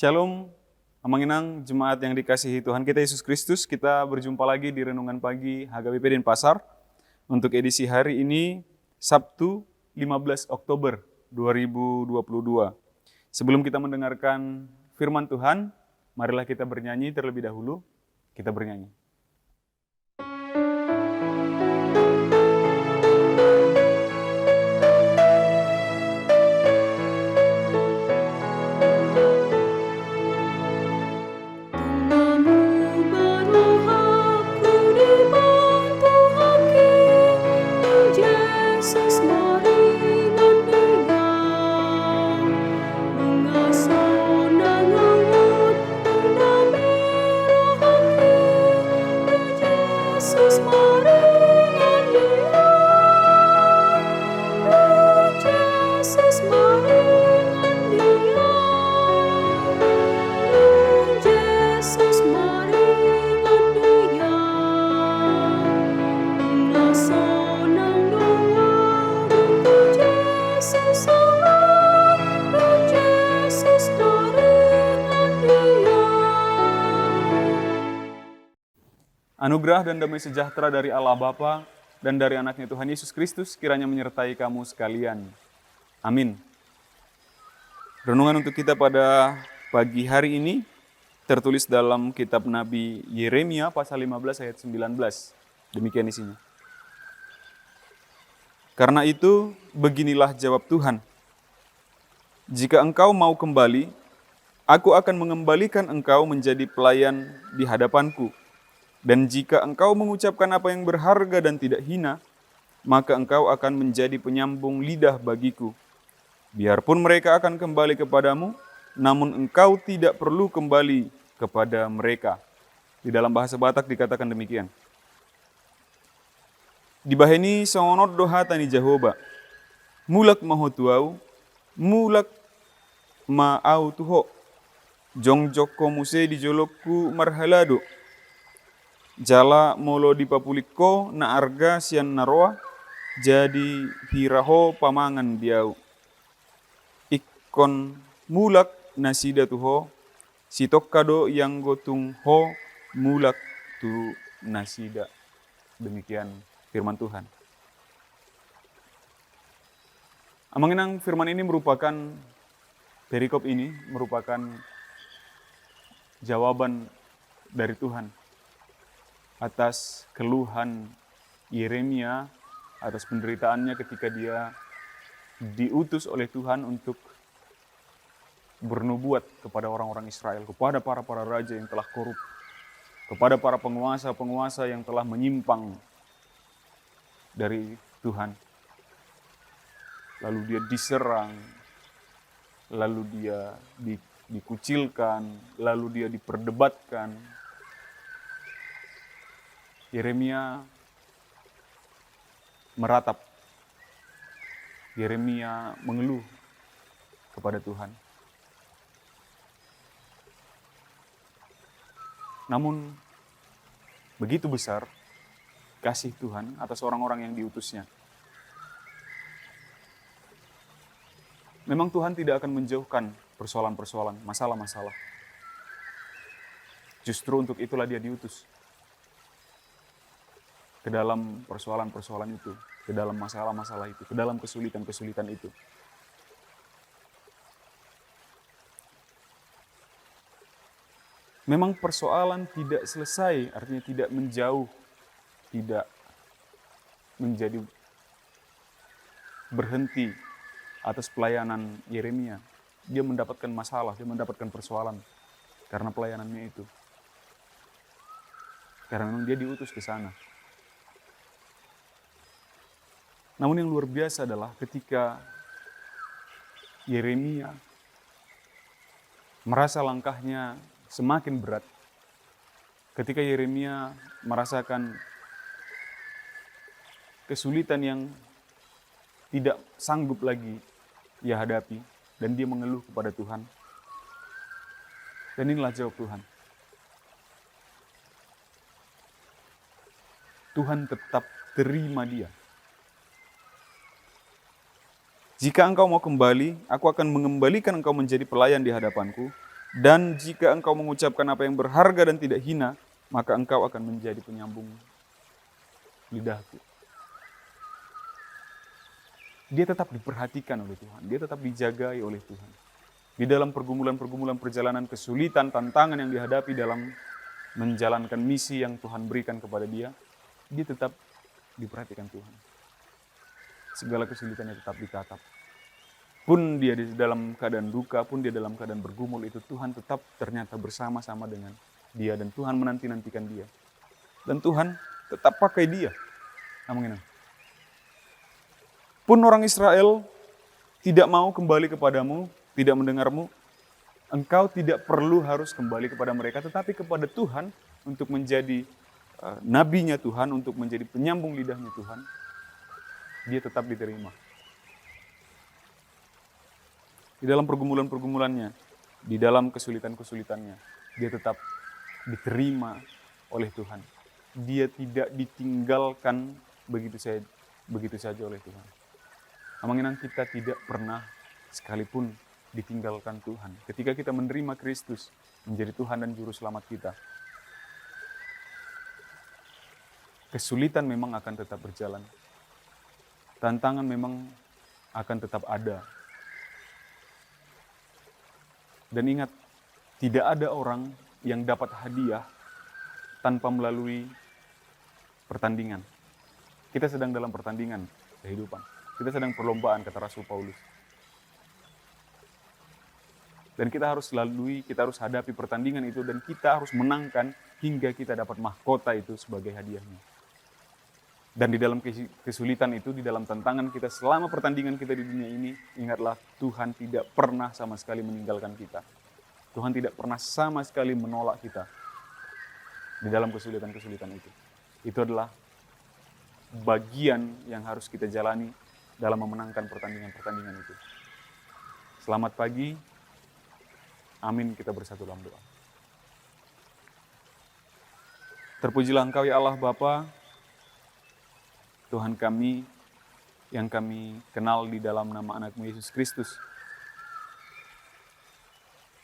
Shalom, Amanginang, jemaat yang dikasihi Tuhan kita Yesus Kristus. Kita berjumpa lagi di Renungan Pagi HKBP Denpasar untuk edisi hari ini, Sabtu 15 Oktober 2022. Sebelum kita mendengarkan firman Tuhan, marilah kita bernyanyi terlebih dahulu. Kita bernyanyi. Anugerah dan damai sejahtera dari Allah Bapa dan dari anaknya Tuhan Yesus Kristus kiranya menyertai kamu sekalian. Amin. Renungan untuk kita pada pagi hari ini tertulis dalam kitab Nabi Yeremia pasal 15 ayat 19. Demikian isinya. Karena itu beginilah jawab Tuhan. Jika engkau mau kembali, aku akan mengembalikan engkau menjadi pelayan di hadapanku. Dan jika engkau mengucapkan apa yang berharga dan tidak hina, maka engkau akan menjadi penyambung lidah bagiku. Biarpun mereka akan kembali kepadamu, namun engkau tidak perlu kembali kepada mereka. Di dalam bahasa Batak dikatakan demikian. Dibaheni songonot doha tani Jehoba, mulak mahotuau, mulak maau tuho, jongjok komuse di jolokku marhalado, jala molo di papuliko na arga sian naroa, jadi hiraho pamangan diau. Ikon mulak nasida tuho, sitok kado yang gotung ho mulak tu nasida. Demikian firman Tuhan. Amanginang, firman ini merupakan, perikop ini merupakan jawaban dari Tuhan atas keluhan Yeremia, atas penderitaannya ketika dia diutus oleh Tuhan untuk bernubuat kepada orang-orang Israel, kepada para raja yang telah korup, kepada para penguasa-penguasa yang telah menyimpang dari Tuhan. Lalu dia diserang, lalu dia dikucilkan, lalu dia diperdebatkan. Yeremia meratap. Yeremia mengeluh kepada Tuhan. Namun begitu besar kasih Tuhan atas orang-orang yang diutusnya. Memang Tuhan tidak akan menjauhkan persoalan-persoalan, masalah-masalah. Justru untuk itulah dia diutus ke dalam persoalan-persoalan itu, ke dalam masalah-masalah itu, ke dalam kesulitan-kesulitan itu. Memang persoalan tidak selesai, artinya tidak menjauh, tidak menjadi berhenti atas pelayanan Yeremia. Dia mendapatkan masalah, dia mendapatkan persoalan karena pelayanannya itu. Karena memang dia diutus ke sana. Namun yang luar biasa adalah ketika Yeremia merasa langkahnya semakin berat, ketika Yeremia merasakan kesulitan yang tidak sanggup lagi ia hadapi, dan dia mengeluh kepada Tuhan. Dan inilah jawab Tuhan. Tuhan tetap terima dia. Jika engkau mau kembali, aku akan mengembalikan engkau menjadi pelayan di hadapanku. Dan jika engkau mengucapkan apa yang berharga dan tidak hina, maka engkau akan menjadi penyambung lidahku. Dia tetap diperhatikan oleh Tuhan, dia tetap dijagai oleh Tuhan. Di dalam pergumulan-pergumulan perjalanan kesulitan, tantangan yang dihadapi dalam menjalankan misi yang Tuhan berikan kepada dia tetap diperhatikan Tuhan. Segala kesulitannya tetap ditatap. Pun dia di dalam keadaan duka, pun dia dalam keadaan bergumul, itu Tuhan tetap ternyata bersama-sama dengan dia. Dan Tuhan menanti-nantikan dia. Dan Tuhan tetap pakai dia. Amin. Pun orang Israel tidak mau kembali kepadamu, tidak mendengarmu, engkau tidak perlu harus kembali kepada mereka, tetapi kepada Tuhan untuk menjadi nabinya Tuhan, untuk menjadi penyambung lidahnya Tuhan, dia tetap diterima. Di dalam pergumulan-pergumulannya, di dalam kesulitan-kesulitannya, dia tetap diterima oleh Tuhan. Dia tidak ditinggalkan begitu saja oleh Tuhan. Amanginan kita tidak pernah sekalipun ditinggalkan Tuhan. Ketika kita menerima Kristus menjadi Tuhan dan Juru Selamat kita, kesulitan memang akan tetap berjalan. Tantangan memang akan tetap ada. Dan ingat, tidak ada orang yang dapat hadiah tanpa melalui pertandingan. Kita sedang dalam pertandingan kehidupan. Kita sedang perlombaan, kata Rasul Paulus. Dan kita harus hadapi pertandingan itu, dan kita harus menangkan hingga kita dapat mahkota itu sebagai hadiahnya. Dan di dalam kesulitan itu, di dalam tantangan kita selama pertandingan kita di dunia ini, ingatlah Tuhan tidak pernah sama sekali meninggalkan kita. Tuhan tidak pernah sama sekali menolak kita di dalam kesulitan-kesulitan itu. Itu adalah bagian yang harus kita jalani dalam memenangkan pertandingan-pertandingan itu. Selamat pagi. Amin, kita bersatu dalam doa. Terpujilah Engkau ya Allah Bapa, Tuhan kami yang kami kenal di dalam nama anak-Mu Yesus Kristus.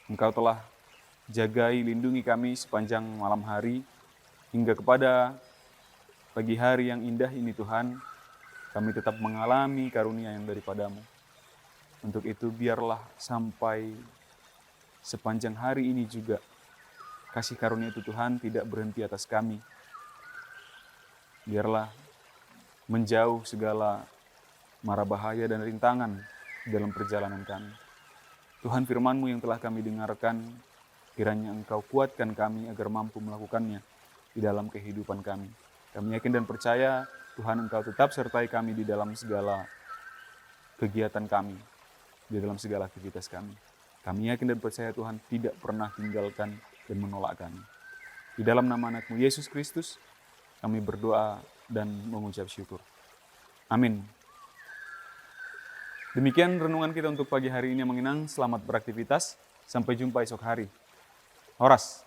Engkau telah jagai, lindungi kami sepanjang malam hari, hingga kepada pagi hari yang indah ini Tuhan, kami tetap mengalami karunia yang daripada-Mu. Untuk itu biarlah sampai sepanjang hari ini juga kasih karunia itu Tuhan tidak berhenti atas kami. Biarlah menjauh segala mara bahaya dan rintangan dalam perjalanan kami. Tuhan, firman-Mu yang telah kami dengarkan, kiranya Engkau kuatkan kami agar mampu melakukannya di dalam kehidupan kami. Kami yakin dan percaya Tuhan, Engkau tetap sertai kami di dalam segala kegiatan kami, di dalam segala aktivitas kami. Kami yakin dan percaya Tuhan tidak pernah tinggalkan dan menolak kami. Di dalam nama anak-Mu Yesus Kristus, kami berdoa dan mengucap syukur. Amin. Demikian renungan kita untuk pagi hari ini yang mengenang. Selamat beraktivitas. Sampai jumpa esok hari. Horas.